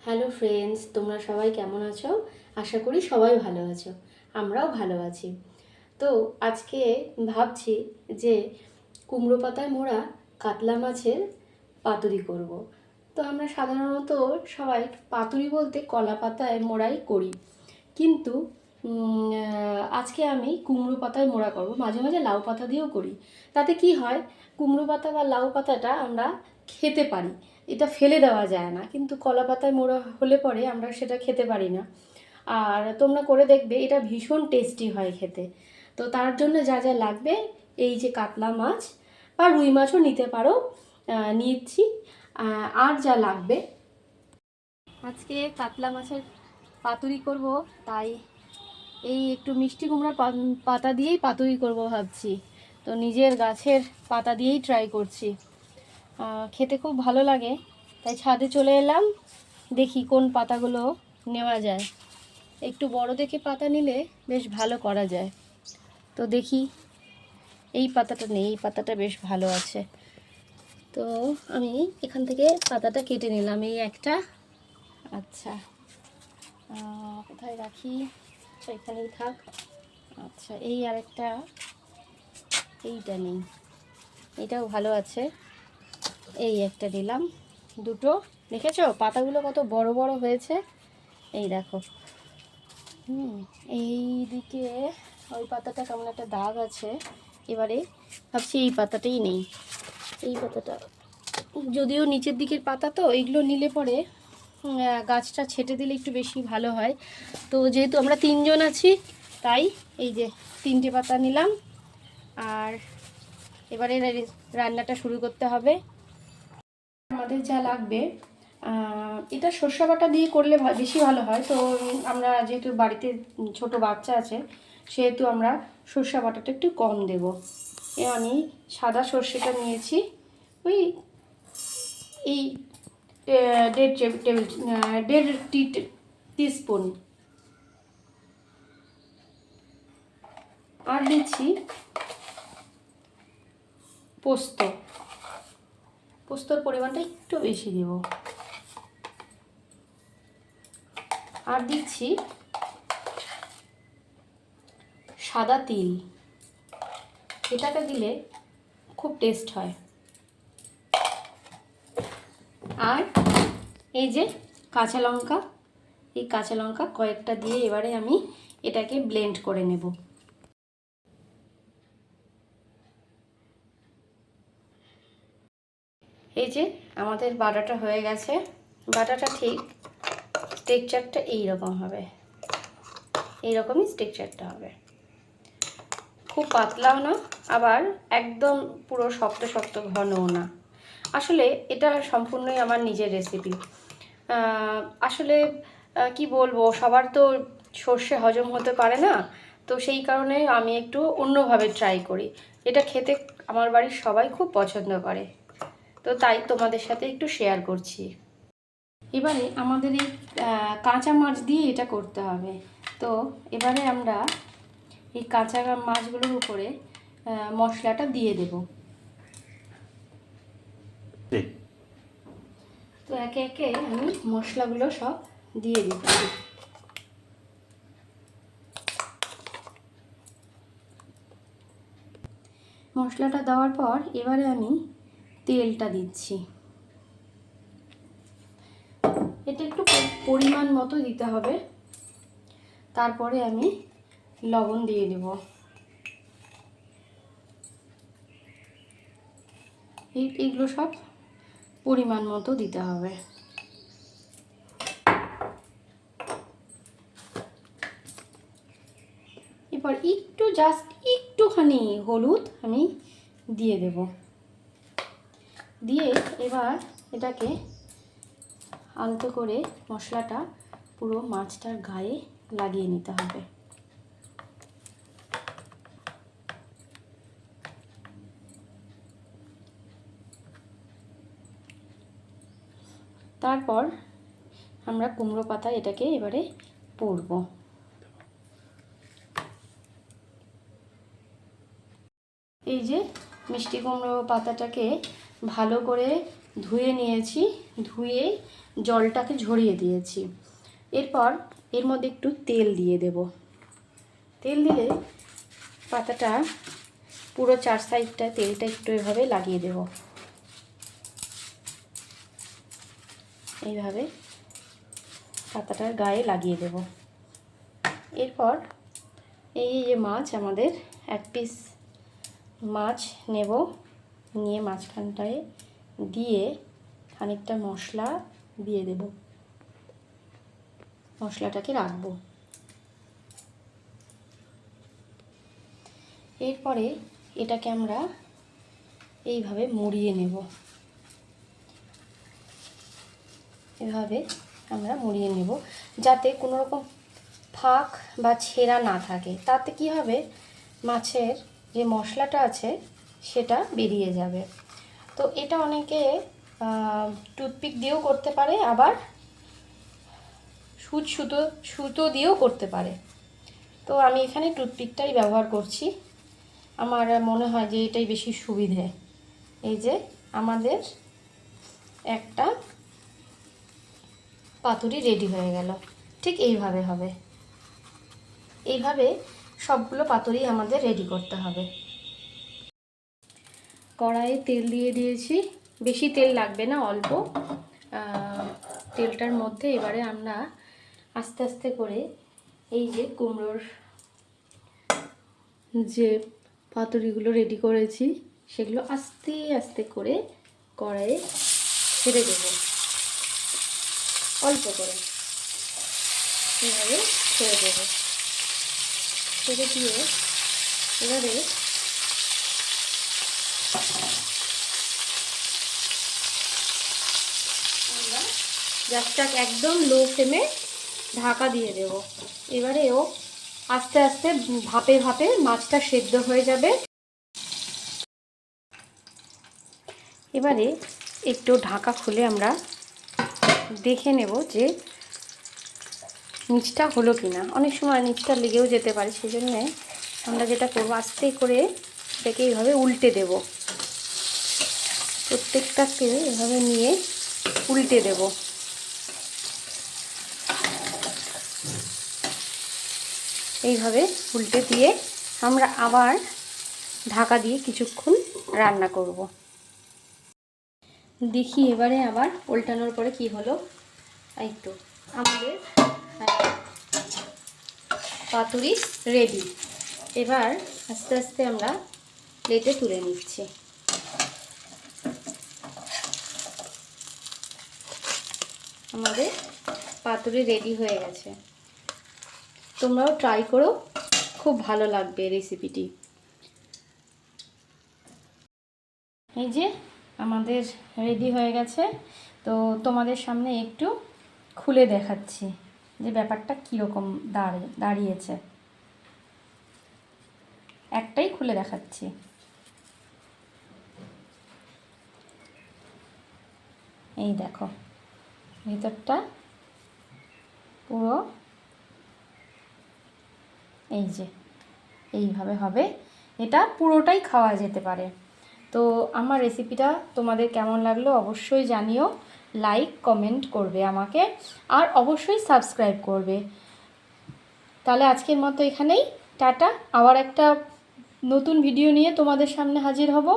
Hello friends, তোমরা সবাই কেমন আছো? আশা করি সবাই ভালো আছো। আমরাও ভালো আছি। তো আজকে ভাবছি যে কুমড়ো পাতায় মোড়া কাতলা মাছের পাতুরি করব। তো আমরা সাধারণত সবাই পাতুরি বলতে কলা পাতায় মোড়াই করি, কিন্তু আজকে আমি কুমড়ো পাতায় মোড়া করব। মাঝে মাঝে লাউ পাতা দিয়েও করি। তাতে কি হয়, কুমড়ো পাতা বা লাউ পাতাটা আমরা খেতে পারি, এটা ফেলে দেওয়া যায় না, কিন্তু কলা পাতায় মোড়া হলে পরে আমরা সেটা খেতে পারি না। আর তোমরা করে দেখবে, এটা ভীষণ টেস্টি হয় খেতে। তো তার জন্য যা যা লাগবে, এই যে কাতলা মাছ বা রুই মাছও নিতে পারো, নিচ্ছি। আর যা লাগবে, আজকে কাতলা মাছের পাতুরি করব, তাই এই একটু মিষ্টি কুমড়ার পাতা দিয়েই পাতুরি করব ভাবছি। তো নিজের গাছের পাতা দিয়েই ট্রাই করছি, খেতে খুব ভালো লাগে। তাই ছাদে চলে এলাম, দেখি কোন পাতাগুলো নেওয়া যায়। একটু বড় দেখে পাতা নিলে বেশ ভালো করা যায়। তো দেখি, এই পাতাটা নেই, এই পাতাটা বেশ ভালো আছে। তো আমি এখান থেকে পাতাটা কেটে নিলাম, এই একটা। আচ্ছা, কোথায় রাখি? আচ্ছা, এখানেই থাক। আচ্ছা, এই আরেকটা, এইটা নেই, এটাও ভালো আছে। এই একটা দিলাম, দুটো। দেখেছো পাতাগুলো কত বড় বড় হয়েছে? এই দেখো। এই দিকে ওই পাতাটা কেমন একটা দাগ আছে। এবারে ভাবছি এই পাতাটাই নেই, এই পাতাটা। যদিও নিচের দিকের পাতা, তো এইগুলো নিলে পরে গাছটা ছেটে দিলে একটু বেশি ভালো হয়। তো যেহেতু আমরা তিনজন আছি, তাই এই যে তিনটে পাতা নিলাম। আর এবারে রান্নাটা শুরু করতে হবে। আমাদের যা লাগবে, এটা সর্ষে বাটা দিয়ে করলে বেশি ভালো হয়। তো আমরা যেহেতু বাড়িতে ছোট বাচ্চা আছে, সেহেতু আমরা সর্ষে বাটাটা একটু কম দেব। আমি সাদা সর্ষেটা নিয়েছি, ওই এই 1.5 টিস্পুন। আর দিচ্ছি পোস্ত। পোস্তর পরিমাণটা একটু বেশি দেব। আর দিচ্ছি সাদা তিল, এটাকে দিলে খুব টেস্ট হয়। আর এই যে কাঁচা লঙ্কা, এই কাঁচা লঙ্কা কয়েকটা দিয়ে এবারে আমি এটাকে ব্লেন্ড করে নেব। এই যে আমাদের বাটাটা হয়ে গেছে। বাটাটা ঠিক টেক্সচারটা এইরকম হবে, এইরকমই টেক্সচারটা হবে। খুব পাতলাও না, আবার একদম পুরো শক্ত শক্ত ঘনও না। আসলে এটা সম্পূর্ণই আমার নিজের রেসিপি। আসলে কি বলবো, সবার তো সর্ষে হজম হতে পারে না, তো সেই কারণে আমি একটু অন্যভাবে ট্রাই করি। এটা খেতে আমার বাড়ির সবাই খুব পছন্দ করে, তো তাই তোমাদের সাথে একটু শেয়ার করছি। এবারে আমাদের এই কাঁচা মাছ দিয়ে এটা করতে হবে। তো এবারে আমরা এই কাঁচা মাছগুলোর উপরে মশলাটা দিয়ে দেব। তো একে একে আমি মশলাগুলো সব দিয়ে দিচ্ছি। মশলাটা দেওয়ার পর এবারে আমি তেলটা দিচ্ছি। এটা একটু পরিমাণ মতো দিতে হবে। তারপরে আমি লবণ দিয়ে দেব। এইগুলো সব পরিমাণ মতো দিতে হবে। এরপর একটু জাস্ট একটুখানি হলুদ আমি দিয়ে দেব। দিয়ে এবার এটাকে আলতো করে মশলাটা পুরো মাছটার গায়ে লাগিয়ে নিতে হবে। তারপর আমরা কুমড়ো পাতা এটাকে এবারে পোড়ব। এই যে মিষ্টি কুমড়ো পাতাটাকে ভালো করে ধুয়ে নিয়েছি, ধুয়ে জলটাকে ঝরিয়ে দিয়েছি। এরপর এর মধ্যে একটু তেল দিয়ে দেব। তেল দিলে পাতাটা পুরো 4 সাইডটা তেলটা একটু এভাবে লাগিয়ে দেব। এইভাবে পাতাটার গায়ে লাগিয়ে দেব। এরপর এই যে মাছ, আমাদের 1 পিস মাছ নেব, নিয়ে মাঝখানটায় দিয়ে খানিকটা মশলা দিয়ে দেব, মশলাটাকে রাখবো। এরপরে এটাকে আমরা এইভাবে মুড়িয়ে নেব, এভাবে আমরা মুড়িয়ে নেব যাতে কোনো রকম ফাঁক বা ছেঁড়া না থাকে। তাতে কি হবে, মাছের যে মশলাটা আছে সেটা বেরিয়ে যাবে। তো এটা অনেকে টুথপিক দিয়েও করতে পারে, আবার সুতো দিয়েও করতে পারে। তো আমি এখানে টুথপিকটাই ব্যবহার করছি, আমার মনে হয় যে এটাই বেশি সুবিধে। এই যে আমাদের একটা পাতুরি রেডি হয়ে গেল। ঠিক এইভাবে হবে, এইভাবে সবগুলো পাতুরি আমাদের রেডি করতে হবে। কড়াইয়ে তেল দিয়ে দিয়েছি, বেশি তেল লাগবে না, অল্প তেলটার মধ্যে এবারে আমরা আস্তে আস্তে করে এই যে কুমড়োর যে পাতুরিগুলো রেডি করেছি সেগুলো আস্তে আস্তে করে কড়াইয়ে ছেড়ে দেব, অল্প করে এভাবে ছেড়ে দেব। ছেড়ে দিয়ে এবারে আমরা গ্যাসটা একদম লো ফ্লেমে ঢাকা দিয়ে দেব। এবারে ও আস্তে আস্তে ভাপে ভাপে মাছটা সেদ্ধ হয়ে যাবে। এবারে একটু ঢাকা খুলে আমরা দেখে নেব যে নিচটা হলো কি না। অনেক সময় নিচটা লেগেও যেতে পারে, সেই জন্যে আমরা যেটা করবো, আস্তে করে এটাকে এইভাবে উল্টে দেব, প্রত্যেকটাকে এভাবে নিয়ে উল্টে দেব। এইভাবে উল্টে দিয়ে আমরা আবার ঢাকা দিয়ে কিছুক্ষণ রান্না করব। দেখি এবারে আবার উল্টানোর পরে কি হলো। এই তো আমাদের পাতুরি রেডি। এবার আস্তে আস্তে আমরা প্লেটে তুলে নিচ্ছি। আমাদের পাতুরি রেডি হয়ে গেছে, তোমরাও ট্রাই করো, খুব ভালো লাগবে রেসিপিটি। এই যে আমাদের রেডি হয়ে গেছে, তো তোমাদের সামনে একটু খুলে দেখাচ্ছি যে ব্যাপারটা কীরকম দাঁড়িয়েছে। একটাই খুলে দেখাচ্ছি। এই দেখো, ভিতরটা পুরো এই যে এইভাবে হবে। এটা পুরোটাই খাওয়া যেতে পারে। তো আমার রেসিপিটা তোমাদের কেমন লাগলো অবশ্যই জানিও, লাইক কমেন্ট করবে আমাকে, আর অবশ্যই সাবস্ক্রাইব করবে। তাহলে আজকের মতো এখানেই টাটা, আবার একটা নতুন ভিডিও নিয়ে তোমাদের সামনে হাজির হব।